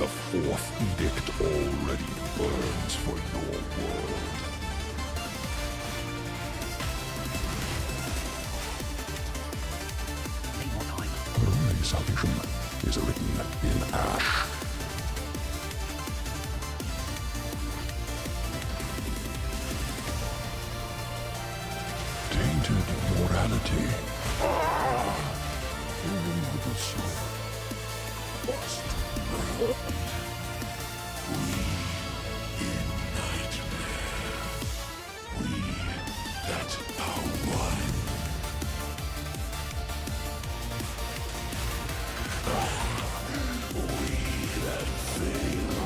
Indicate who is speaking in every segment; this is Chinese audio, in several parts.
Speaker 1: The fourth edict already burns for your world. Early salvation is written in ash. Tainted morality. The soul must know. We in nightmare. We that are one. We that fail.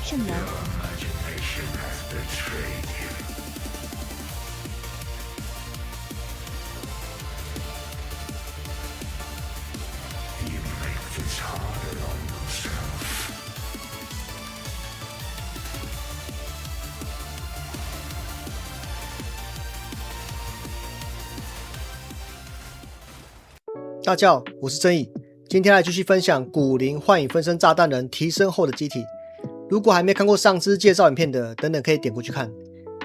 Speaker 2: 什么？
Speaker 1: Imagination has betrayed you. You make this harder on yourself.
Speaker 3: "大家好，我是真义，今天来继续分享古灵幻影分身炸弹人提升后的机体。如果还没看过上支介绍影片的，等等可以点过去看。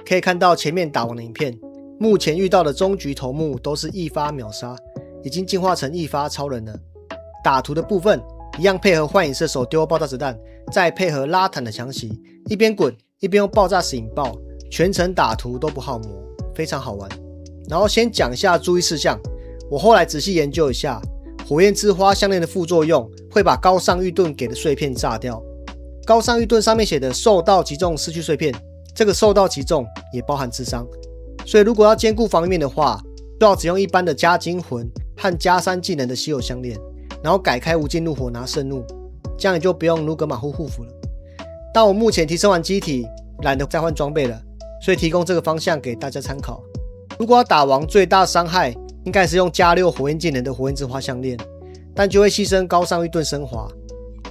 Speaker 3: 可以看到前面打完的影片，目前遇到的终局头目都是一发秒杀，已经进化成一发超人了。打图的部分一样配合幻影射手丢爆炸子弹，再配合拉坦的强袭，一边滚一边用爆炸石引爆，全程打图都不耗魔，非常好玩。然后先讲一下注意事项，我后来仔细研究一下，火焰之花项链的副作用会把高尚玉盾给的碎片炸掉。高尚玉盾上面写的受到击中失去碎片，这个受到击中也包含智商，所以如果要兼顾防御面的话，就要只用一般的加精魂和加3技能的稀有项链，然后改开无尽怒火拿圣怒，这样你就不用努格马户护符了。但我目前提升完机体，懒得再换装备了，所以提供这个方向给大家参考。如果要打王最大伤害，应该是用加6火焰技能的火焰之花项链，但就会牺牲高尚玉盾升华。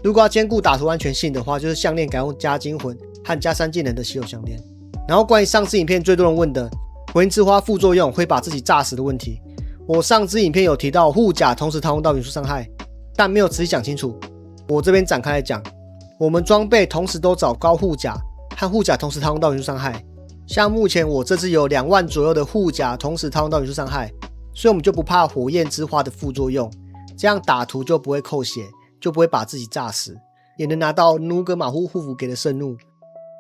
Speaker 3: 如果要兼顾打图安全性的话，就是项链改用加精魂和加3技能的稀有项链。然后关于上支影片最多人问的火焰之花副作用会把自己炸死的问题，我上支影片有提到护甲同时套用到元素伤害，但没有仔细讲清楚，我这边展开来讲。我们装备同时都找高护甲和护甲同时套用到元素伤害，像目前我这支有2万左右的护甲同时套用到元素伤害，所以我们就不怕火焰之花的副作用，这样打图就不会扣血，就不会把自己炸死，也能拿到努格马户护符给的圣怒。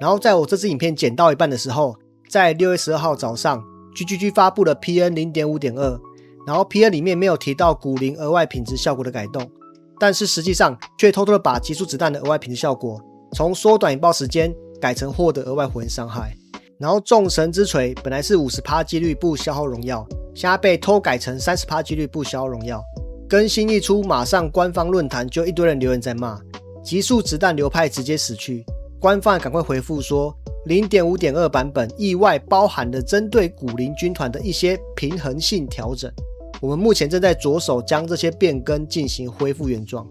Speaker 3: 然后在我这支影片剪到一半的时候，在6月12号早上 GGG 发布了 PN 0.5.2， 然后 PN 里面没有提到古灵额外品质效果的改动，但是实际上却偷偷的把极速子弹的额外品质效果从缩短引爆时间改成获得额外火焰伤害。然后众神之锤本来是 50% 几率不消耗荣耀，现在被偷改成 30% 几率不消耗荣耀。更新一出，马上官方论坛就一堆人留言在骂，极速子弹流派直接死去。官方赶快回复说 0.5.2 版本意外包含了针对古灵军团的一些平衡性调整，我们目前正在着手将这些变更进行恢复原状。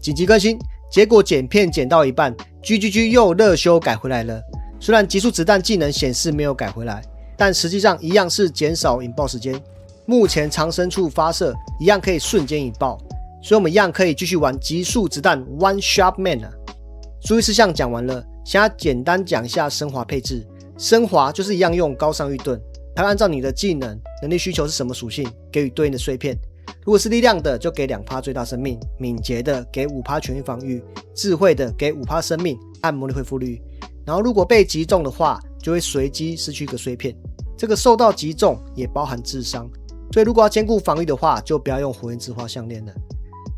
Speaker 3: 紧急更新，结果剪片剪到一半 GGG 又热修改回来了。虽然极速子弹技能显示没有改回来，但实际上一样是减少引爆时间，目前长身处发射一样可以瞬间引爆，所以我们一样可以继续玩极速子弹 One Shot Man 了。注意事项讲完了，现在简单讲一下升华配置。升华就是一样用高尚玉盾，它会按照你的技能能力需求是什么属性给予对应的碎片，如果是力量的就给 2% 最大生命，敏捷的给 5% 全域防御，智慧的给 5% 生命和魔力恢复率。然后如果被击中的话，就会随机失去一个碎片，这个受到击中也包含智商，所以如果要兼顾防御的话，就不要用火焰之花项链了。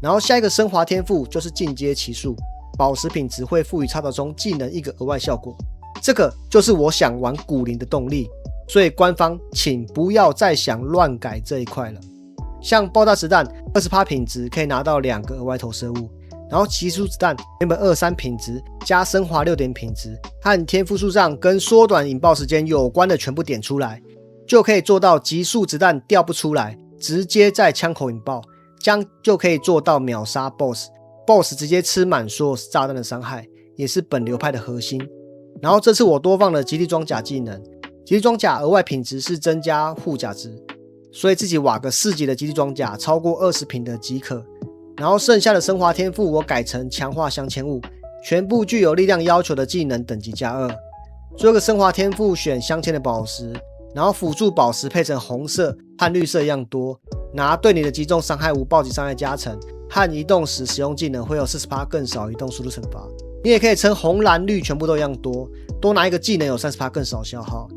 Speaker 3: 然后下一个升华天赋就是进阶奇术，宝石品质会赋予插头中技能一个额外效果，这个就是我想玩古灵的动力，所以官方请不要再想乱改这一块了。像爆炸子弹 20% 品质可以拿到2个额外投射物，然后奇数子弹原本23品质加升华6点品质，和天赋树上跟缩短引爆时间有关的全部点出来，就可以做到极速子弹掉不出来，直接在枪口引爆，这样就可以做到秒杀 BOSS 直接吃满所有炸弹的伤害，也是本流派的核心。然后这次我多放了极地装甲技能，极地装甲额外品质是增加护甲值，所以自己挖个4级的极地装甲超过20品的即可。然后剩下的升华天赋我改成强化镶嵌物，全部具有力量要求的技能等级加2。最后一个升华天赋选镶嵌的宝石，然后辅助宝石配成红色和绿色一样多，拿对你的击中伤害无暴击伤害加成，和移动时使用技能会有 40% 更少移动速度惩罚。你也可以称红蓝绿全部都一样多，多拿一个技能有 30% 更少消耗。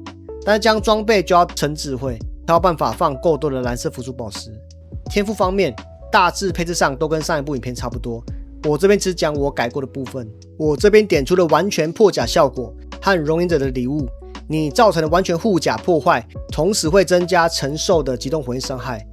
Speaker 3: 但是将装备就要称智慧，才有办法放够多的蓝色辅助宝石。天赋方面大致配置上都跟上一部影片差不多，我这边只讲我改过的部分。我这边点出了完全破甲效果和熔岩者的礼物，你造成的完全护甲破坏，同时会增加承受的机动火焰伤害。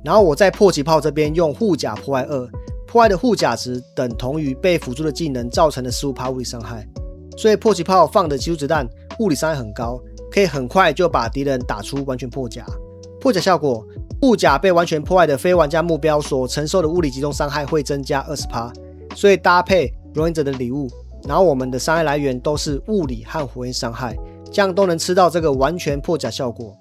Speaker 3: 然后我在破击炮这边用护甲破坏2，破坏的护甲值等同于被辅助的技能造成的 15% 物理伤害，所以破击炮放的极速子弹物理伤害很高，可以很快就把敌人打出完全破甲。破甲效果，护甲被完全破坏的非玩家目标所承受的物理集中伤害会增加 20%， 所以搭配熔岩者的礼物，然后我们的伤害来源都是物理和火焰伤害，这样都能吃到这个完全破甲效果。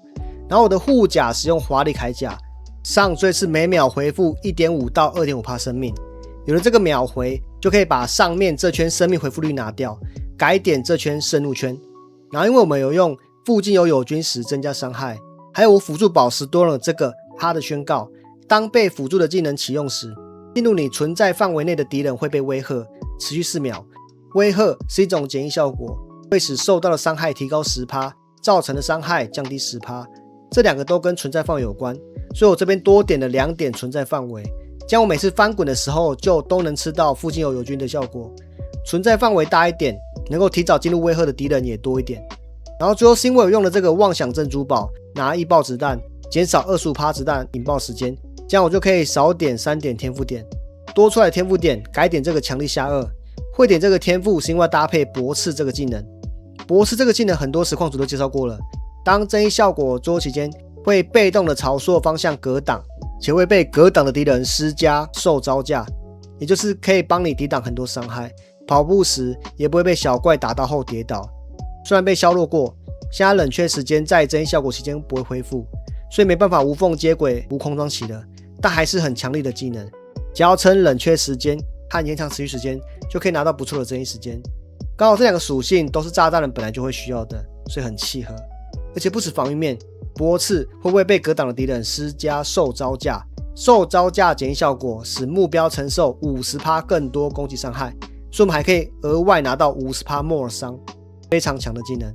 Speaker 3: 然后我的护甲使用华丽铠甲，上坠是每秒回复 1.5 到 2.5% 生命，有了这个秒回就可以把上面这圈生命回复率拿掉，改点这圈盛怒圈。然后因为我们有用附近有友军时增加伤害，还有我辅助宝石多了这个哈的宣告，当被辅助的技能启用时，进入你存在范围内的敌人会被威吓，持续4秒。威吓是一种减一效果，会使受到的伤害提高 10%， 造成的伤害降低 10%， 这两个都跟存在范围有关，所以我这边多点了2点存在范围，这样我每次翻滚的时候就都能吃到附近有友军的效果。存在范围大一点，能够提早进入威吓的敌人也多一点。然后最后是因为我用了这个妄想珍珠宝，拿易爆子弹，减少 25% 子弹引爆时间，这样我就可以少点3点天赋点。多出来的天赋点改点这个强力下2，会点这个天赋是因为搭配驳斥这个技能。驳斥这个技能很多实况组都介绍过了，当增益效果作用期间会被动的朝所有方向格挡，且会被格挡的敌人施加受招架，也就是可以帮你抵挡很多伤害，跑步时也不会被小怪打到后跌倒。虽然被削弱过，现在冷却时间在增益效果期间不会恢复，所以没办法无缝接轨无空装期了，但还是很强力的技能，只要撑冷却时间和延长持续时间就可以拿到不错的增益时间。刚好这两个属性都是炸弹人本来就会需要的，所以很契合。而且不止防御面，驳斥会不会被格挡的敌人施加受招架，受招架减益效果使目标承受 50% 更多攻击伤害，所以我们还可以额外拿到 50% more 伤，非常强的技能。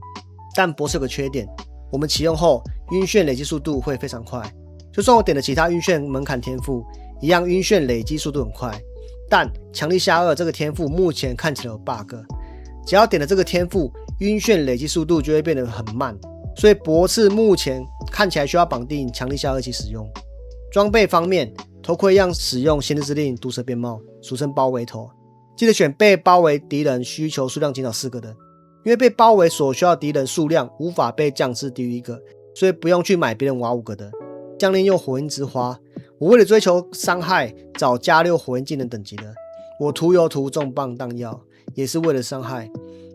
Speaker 3: 但驳斥有个缺点，我们启用后晕眩累积速度会非常快，就算我点了其他晕眩门槛天赋，一样晕眩累积速度很快。但强力下2这个天赋目前看起来有 bug， 只要点了这个天赋，晕眩累积速度就会变得很慢，所以驳斥目前看起来需要绑定强力下2一起使用。装备方面，头盔一样使用先知之令毒蛇边帽，俗称包围头，记得选被包围敌人需求数量减少4个的，因为被包围所需要敌人数量无法被降至低于1个，所以不用去买别人挖5个的。将领用火焰之花，我为了追求伤害找加6火焰技能等级的，我涂油涂重磅弹药也是为了伤害，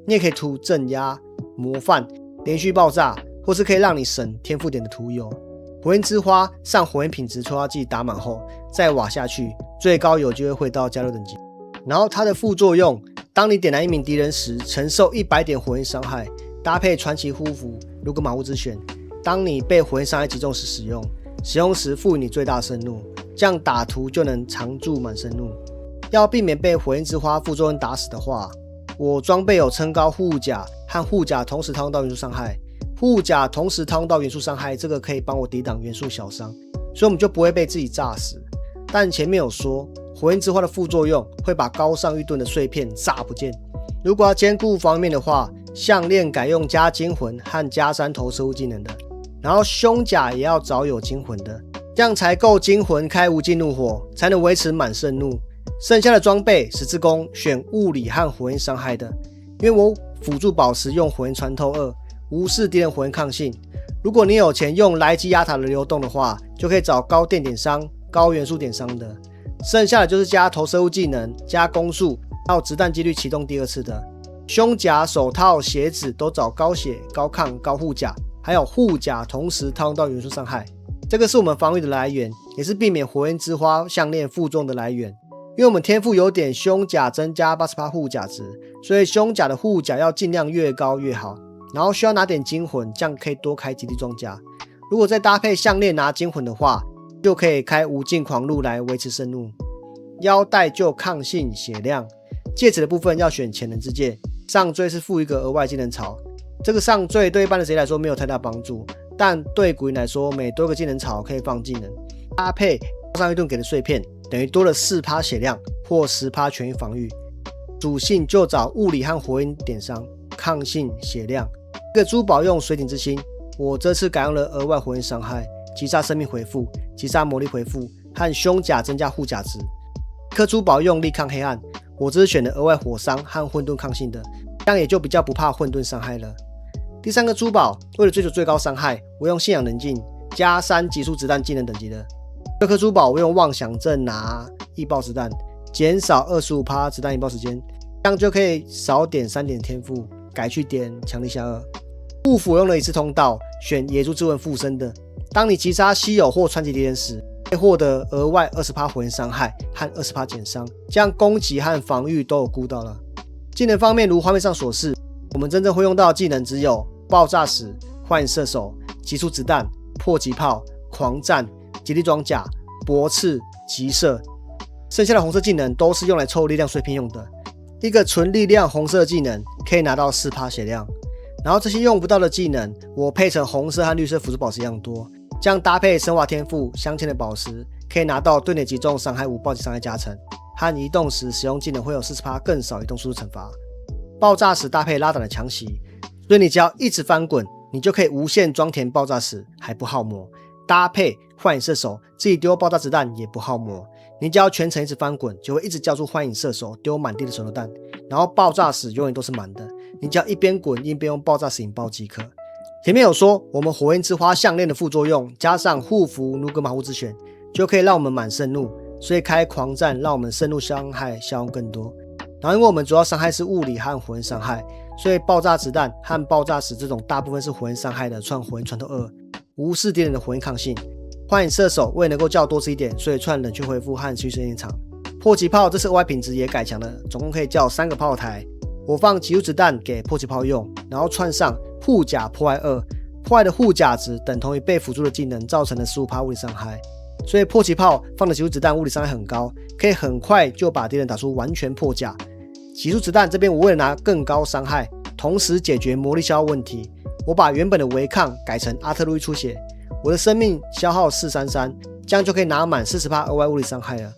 Speaker 3: 你也可以涂镇压、模范、连续爆炸，或是可以让你省天赋点的涂油。火焰之花上火焰品质催化剂打满后再挖下去，最高有机会会到加6等级。然后它的副作用，当你点燃一名敌人时承受100点火焰伤害，搭配传奇护符如果马物之选，当你被火焰伤害击中时使用，使用时赋予你最大盛怒，这样打图就能常驻满盛怒。要避免被火焰之花副作用打死的话，我装备有撑高护甲和护甲同时套用到元素伤害，护甲同时套用到元素伤害，这个可以帮我抵挡元素小伤，所以我们就不会被自己炸死。但前面有说火焰之花的副作用会把高尚玉盾的碎片炸不见，如果要兼顾方面的话，项链改用加金魂和加3投射物技能的，然后胸甲也要找有金魂的，这样才够金魂开无尽怒火，才能维持满盛怒。剩下的装备十字弓选物理和火焰伤害的，因为我辅助宝石用火焰穿透2，无视敌人火焰抗性。如果你有钱用来基压塔的流动的话，就可以找高电点伤、高元素点伤的。剩下的就是加投射物技能、加攻速，还有子弹几率启动第2次的。胸甲、手套、鞋子都找高血、高抗、高护甲，还有护甲同时套用到元素伤害。这个是我们防御的来源，也是避免火焰之花项链负重的来源。因为我们天赋有点胸甲增加 80% 护甲值，所以胸甲的护甲要尽量越高越好。然后需要拿点金魂，这样可以多开极地装甲。如果再搭配项链拿金魂的话，就可以开无尽狂怒来维持生怒。腰带就抗性血量，戒指的部分要选潜能之戒，上坠是附一个额外技能槽。这个上坠对一般的贼来说没有太大帮助，但对古灵来说，每多个技能槽可以放技能，搭配上一顿给的碎片，等于多了 4% 血量或 10% 全域防御。属性就找物理和火焰点伤，抗性血量。这个珠宝用水顶之心，我这次改用了额外火焰伤害、击杀生命回复、击杀魔力回复和胸甲增加护甲值。这颗珠宝用力抗黑暗，我这次选了额外火伤和混沌抗性的，这样也就比较不怕混沌伤害了。第3个珠宝为了追求最高伤害，我用信仰能镜加3极速子弹技能等级的。这颗珠宝我用妄想阵拿易爆子弹，减少 25% 子弹引爆时间，这样就可以少点3点天赋，改去点强力下2。护符用了一次通道，选野猪之纹附身的。当你击杀稀有或传奇敌人时，会获得额外 20% 火焰伤害和 20% 减伤，这样攻击和防御都有顾到了。技能方面，如画面上所示，我们真正会用到的技能只有爆炸石、幻影射手、急速子弹、迫击炮、狂战、极地装甲、搏刺、急射。剩下的红色技能都是用来凑力量碎片用的。一个纯力量红色技能可以拿到 4% 血量，然后这些用不到的技能，我配成红色和绿色辅助宝石一样多，这样搭配升华天赋镶嵌的宝石，可以拿到对你击中伤害5暴击伤害加成，和移动时使用技能会有 40% 更少移动速度惩罚。爆炸石搭配拉挡的强袭，所以你只要一直翻滚，你就可以无限装填爆炸石，还不耗磨。搭配幻影射手，自己丢爆炸子弹也不耗磨。你只要全程一直翻滚，就会一直叫出幻影射手丢满地的手榴弹，然后爆炸石永远都是满的。你只要一边滚一边用爆炸石引爆即可。前面有说，我们火焰之花项链的副作用加上护符努格马护之选，就可以让我们满盛怒，所以开狂战让我们盛怒伤害消耗更多。然后因为我们主要伤害是物理和火焰伤害，所以爆炸子弹和爆炸石这种大部分是火焰伤害的，串火焰穿透2，无视敌人的火焰抗性。幻影射手为能够叫多吃一点，所以串冷却恢复和持续时间长。迫击炮这次额外品质也改强了，总共可以叫3个炮台。我放急速子弹给迫击炮用，然后串上护甲破坏2，破坏的护甲值等同于被辅助的技能造成的 15% 物理伤害，所以迫击炮放的急速子弹物理伤害很高，可以很快就把敌人打出完全破甲。急速子弹这边我为了拿更高伤害，同时解决魔力消耗问题，我把原本的违抗改成阿特路伊出血，我的生命消耗433，这样就可以拿满 40% 额外物理伤害了。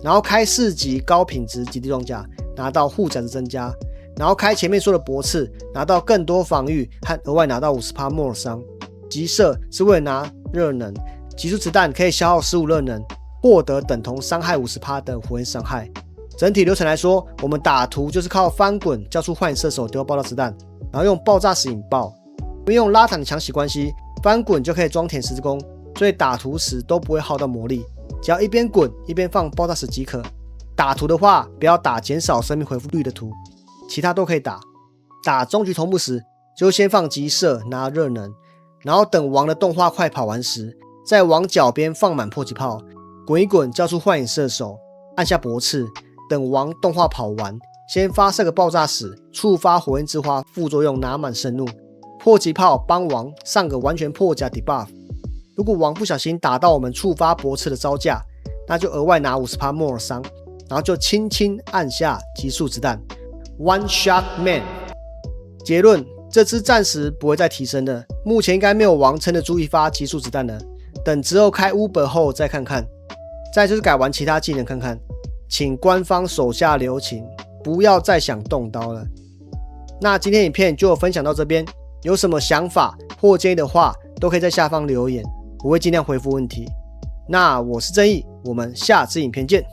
Speaker 3: 然后开4级高品质极地装甲，拿到护甲值增加，然后开前面说的搏刺，拿到更多防御和额外拿到 50% 莫尔伤。急射是为了拿热能，急速子弹可以消耗15热能，获得等同伤害 50% 的火焰伤害。整体流程来说，我们打图就是靠翻滚叫出幻影射手丢爆炸子弹，然后用爆炸石引爆。因为用拉坦的强袭关系，翻滚就可以装填十字弓，所以打图时都不会耗到魔力，只要一边滚一边放爆炸石即可。打图的话，不要打减少生命回复率的图，其他都可以打。打终局头目时，就先放急射拿热能，然后等王的动画快跑完时，再往脚边放满迫击炮，滚一滚叫出幻影射手，按下搏刺，等王动画跑完，先发射个爆炸石，触发火焰之花副作用拿满盛怒，迫击炮帮王上个完全破甲 debuff。 如果王不小心打到我们触发搏刺的招架，那就额外拿 50% 莫尔伤，然后就轻轻按下急速子弹 One Shot Man。 结论，这支暂时不会再提升的，目前应该没有王撑得住一发急速子弹了，等之后开 Uber 后再看看。再就是改完其他技能看看，请官方手下留情，不要再想动刀了。那今天影片就分享到这边，有什么想法或建议的话，都可以在下方留言，我会尽量回复问题。那我是正义，我们下支影片见。